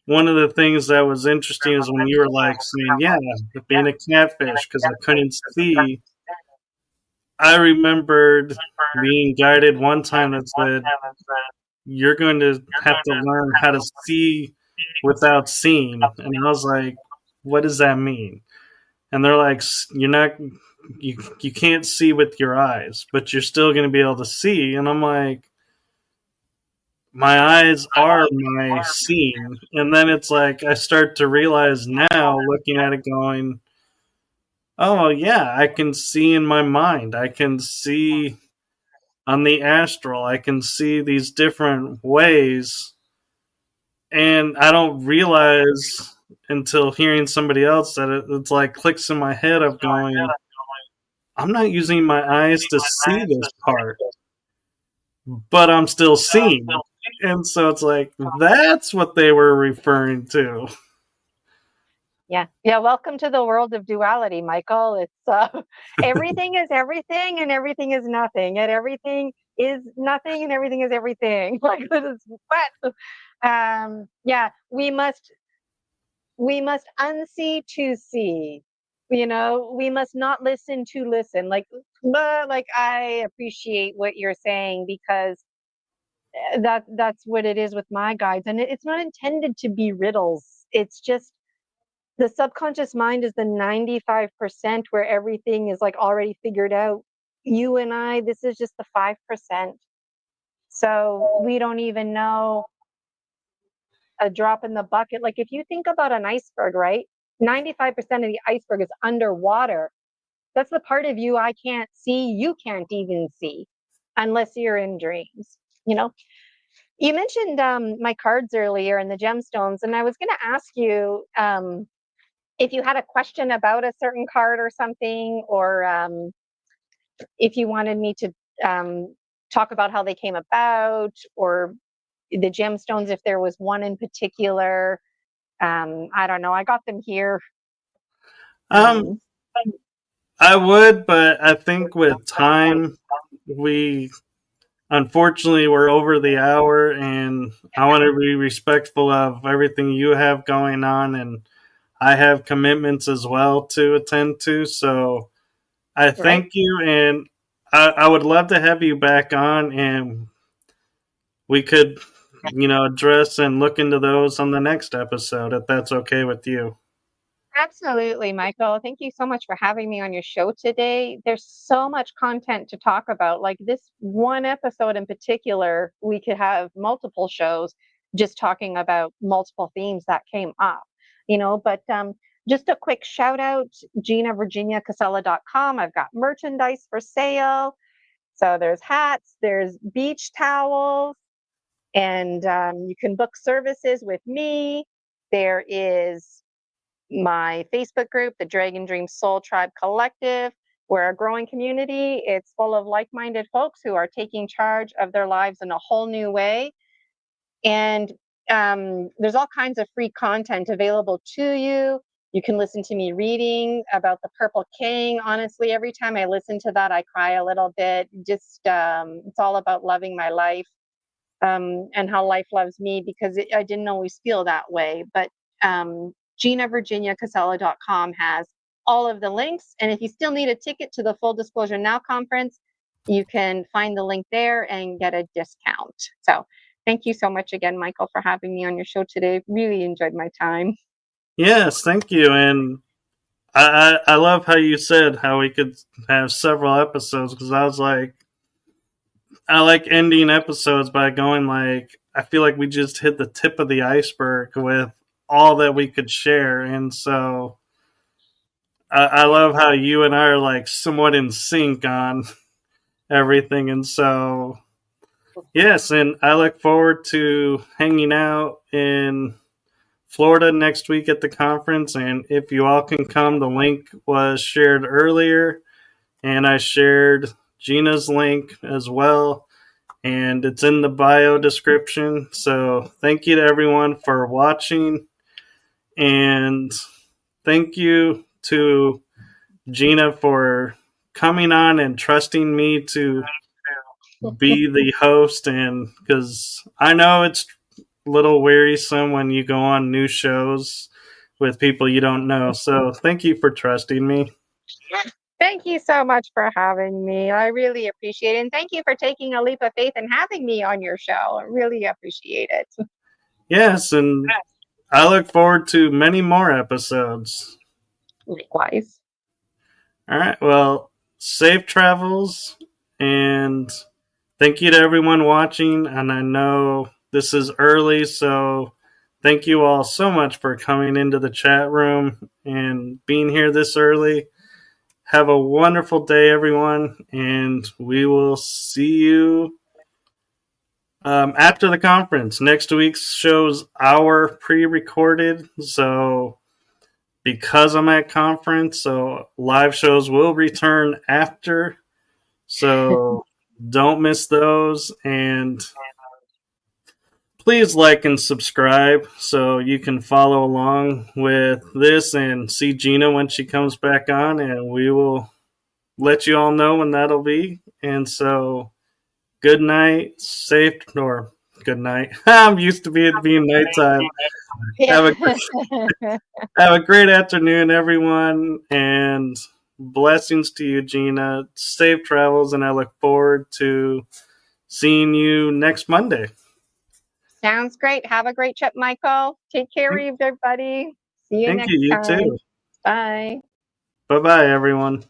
one of the things that was interesting is when you were like saying, "Yeah, being a catfish because I couldn't see." I remembered being guided one time that said, you're going to have to learn how to see without seeing. And I was like, what does that mean? And they're like, you're not, you can't see with your eyes, but you're still going to be able to see. And I'm like, my eyes are my seeing. And then it's like, I start to realize now, looking at it, going, oh, yeah, I can see in my mind. I can see on the astral. I can see these different ways. And I don't realize until hearing somebody else that it's like clicks in my head of going, I'm not using my eyes to see this part, but I'm still seeing. And so it's like, that's what they were referring to.
Yeah. Yeah. Welcome to the world of duality, Michael. It's everything is everything and everything is nothing, and everything is nothing and everything is everything. Like this is what? Yeah. We must unsee to see. We must not listen to listen. Like I appreciate what you're saying, because that's what it is with my guides, and it's not intended to be riddles. It's just the subconscious mind is the 95% where everything is like already figured out. You and I, this is just the 5%. So we don't even know a drop in the bucket. Like if you think about an iceberg, right? 95% of the iceberg is underwater. That's the part of you I can't see, you can't even see unless you're in dreams. You mentioned my cards earlier and the gemstones, and I was going to ask you if you had a question about a certain card or something, or if you wanted me to talk about how they came about, or the gemstones, if there was one in particular. I don't know. I got them here.
Um, I would, but I think with time, we unfortunately we're over the hour, and I want to be respectful of everything you have going on, and I have commitments as well to attend to. So I
Right.
thank you, and I would love to have you back on, and we could, address and look into those on the next episode if that's okay with you.
Absolutely, Michael. Thank you so much for having me on your show today. There's so much content to talk about. Like this one episode in particular, we could have multiple shows just talking about multiple themes that came up, but just a quick shout out, GinaVirginiaCasella.com. I've got merchandise for sale. So there's hats, there's beach towels, and you can book services with me. There is my Facebook group, the Dragon Dream Soul Tribe Collective. We're a growing community. It's full of like-minded folks who are taking charge of their lives in a whole new way. And there's all kinds of free content available to you. You can listen to me reading about the Purple King. Honestly, every time I listen to that, I cry a little bit. Just it's all about loving my life, and how life loves me, because I didn't always feel that way. But GinaVirginiaCasella.com has all of the links. And if you still need a ticket to the Full Disclosure Now conference, you can find the link there and get a discount. So thank you so much again, Michael, for having me on your show today. Really enjoyed my time.
Yes, thank you, and I love how you said how we could have several episodes, because I was like, I like ending episodes by going like, I feel like we just hit the tip of the iceberg with all that we could share. And so I love how you and I are like somewhat in sync on everything. And so, yes, and I look forward to hanging out in Florida next week at the conference. And if you all can come, the link was shared earlier, and I shared Gina's link as well, and it's in the bio description. So thank you to everyone for watching, and thank you to Gina for coming on and trusting me to be the host. And because I know it's a little wearisome when you go on new shows with people you don't know, so thank you for trusting me.
Thank you so much for having me. I really appreciate it. And thank you for taking a leap of faith and having me on your show. I really appreciate it.
Yes, and I look forward to many more episodes.
Likewise.
All right, well, safe travels, and thank you to everyone watching. And I know this is early, so thank you all so much for coming into the chat room and being here this early. Have a wonderful day, everyone, and we will see you after the conference. Next week's show's our pre-recorded, so because I'm at conference, so live shows will return after. So don't miss those, and please like and subscribe so you can follow along with this and see Gina when she comes back on, and we will let you all know when that'll be. And so good night, safe, or good night. I'm used to it being nighttime.
Yeah.
Have a have a great afternoon, everyone, and blessings to you, Gina. Safe travels, and I look forward to seeing you next Monday.
Sounds great. Have a great trip, Michael. Take care of everybody. See you
Thank
next
you. You
time.
too.
Bye.
Bye bye, everyone.